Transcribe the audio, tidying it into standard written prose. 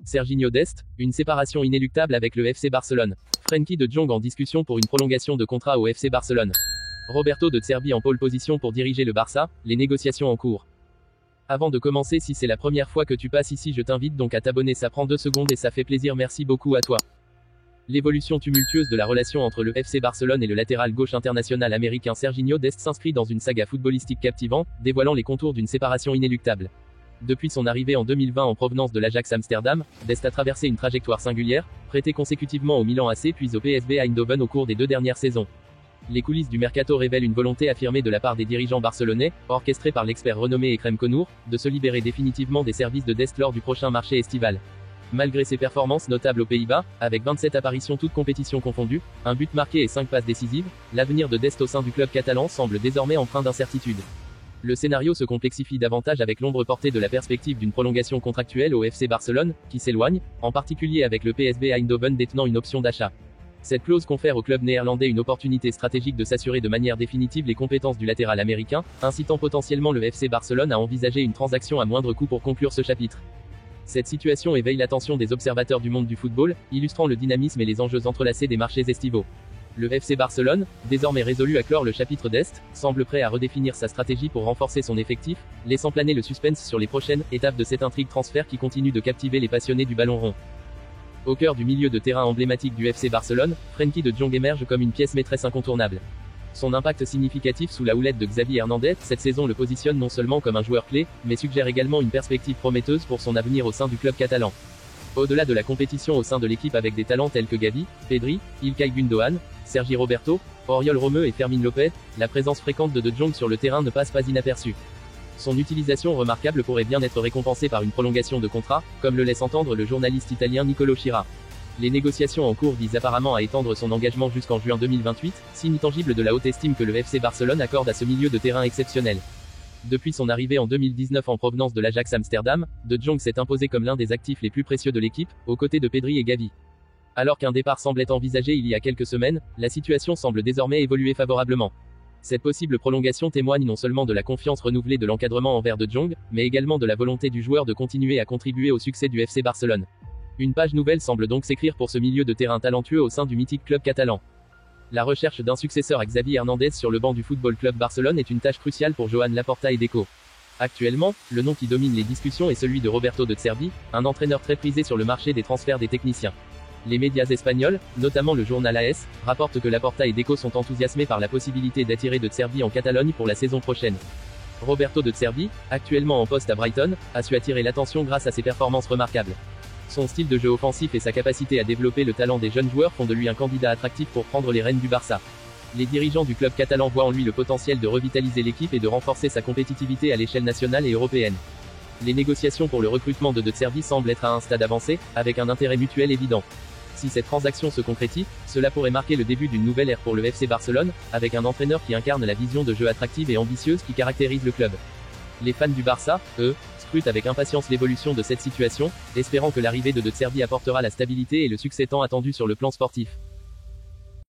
Serginho Dest, une séparation inéluctable avec le FC Barcelone. Frenkie de Jong en discussion pour une prolongation de contrat au FC Barcelone. Roberto de Zerbi en pole position pour diriger le Barça, les négociations en cours. Avant de commencer, si c'est la première fois que tu passes ici, je t'invite donc à t'abonner, ça prend 2 secondes et ça fait plaisir, merci beaucoup à toi. L'évolution tumultueuse de la relation entre le FC Barcelone et le latéral gauche international américain Serginho Dest s'inscrit dans une saga footballistique captivante, dévoilant les contours d'une séparation inéluctable. Depuis son arrivée en 2020 en provenance de l'Ajax Amsterdam, Dest a traversé une trajectoire singulière, prêté consécutivement au Milan AC puis au PSV Eindhoven au cours des 2 dernières saisons. Les coulisses du mercato révèlent une volonté affirmée de la part des dirigeants barcelonais, orchestrée par l'expert renommé Ekrem Konour, de se libérer définitivement des services de Dest lors du prochain marché estival. Malgré ses performances notables aux Pays-Bas, avec 27 apparitions toutes compétitions confondues, un but marqué et 5 passes décisives, l'avenir de Dest au sein du club catalan semble désormais empreint d'incertitude. Le scénario se complexifie davantage avec l'ombre portée de la perspective d'une prolongation contractuelle au FC Barcelone, qui s'éloigne, en particulier avec le PSV Eindhoven détenant une option d'achat. Cette clause confère au club néerlandais une opportunité stratégique de s'assurer de manière définitive les compétences du latéral américain, incitant potentiellement le FC Barcelone à envisager une transaction à moindre coût pour conclure ce chapitre. Cette situation éveille l'attention des observateurs du monde du football, illustrant le dynamisme et les enjeux entrelacés des marchés estivaux. Le FC Barcelone, désormais résolu à clore le chapitre d'Est, semble prêt à redéfinir sa stratégie pour renforcer son effectif, laissant planer le suspense sur les prochaines étapes de cette intrigue transfert qui continue de captiver les passionnés du ballon rond. Au cœur du milieu de terrain emblématique du FC Barcelone, Frenkie de Jong émerge comme une pièce maîtresse incontournable. Son impact significatif sous la houlette de Xavi Hernandez cette saison le positionne non seulement comme un joueur clé, mais suggère également une perspective prometteuse pour son avenir au sein du club catalan. Au-delà de la compétition au sein de l'équipe avec des talents tels que Gavi, Pedri, İlkay Gündoğan, Sergi Roberto, Oriol Romeu et Fermín López, la présence fréquente de Jong sur le terrain ne passe pas inaperçue. Son utilisation remarquable pourrait bien être récompensée par une prolongation de contrat, comme le laisse entendre le journaliste italien Nicolo Schira. Les négociations en cours visent apparemment à étendre son engagement jusqu'en juin 2028, signe tangible de la haute estime que le FC Barcelone accorde à ce milieu de terrain exceptionnel. Depuis son arrivée en 2019 en provenance de l'Ajax Amsterdam, De Jong s'est imposé comme l'un des actifs les plus précieux de l'équipe, aux côtés de Pedri et Gavi. Alors qu'un départ semblait envisagé il y a quelques semaines, la situation semble désormais évoluer favorablement. Cette possible prolongation témoigne non seulement de la confiance renouvelée de l'encadrement envers De Jong, mais également de la volonté du joueur de continuer à contribuer au succès du FC Barcelone. Une page nouvelle semble donc s'écrire pour ce milieu de terrain talentueux au sein du mythique club catalan. La recherche d'un successeur à Xavi Hernandez sur le banc du Football Club Barcelone est une tâche cruciale pour Joan Laporta et Deco. Actuellement, le nom qui domine les discussions est celui de Roberto de Zerbi, un entraîneur très prisé sur le marché des transferts des techniciens. Les médias espagnols, notamment le journal AS, rapportent que Laporta et Deco sont enthousiasmés par la possibilité d'attirer de Zerbi en Catalogne pour la saison prochaine. Roberto de Zerbi, actuellement en poste à Brighton, a su attirer l'attention grâce à ses performances remarquables. Son style de jeu offensif et sa capacité à développer le talent des jeunes joueurs font de lui un candidat attractif pour prendre les rênes du Barça. Les dirigeants du club catalan voient en lui le potentiel de revitaliser l'équipe et de renforcer sa compétitivité à l'échelle nationale et européenne. Les négociations pour le recrutement de Zerbi semblent être à un stade avancé, avec un intérêt mutuel évident. Si cette transaction se concrétise, cela pourrait marquer le début d'une nouvelle ère pour le FC Barcelone, avec un entraîneur qui incarne la vision de jeu attractive et ambitieuse qui caractérise le club. Les fans du Barça, eux, scrutent avec impatience l'évolution de cette situation, espérant que l'arrivée de Zerbi apportera la stabilité et le succès tant attendu sur le plan sportif.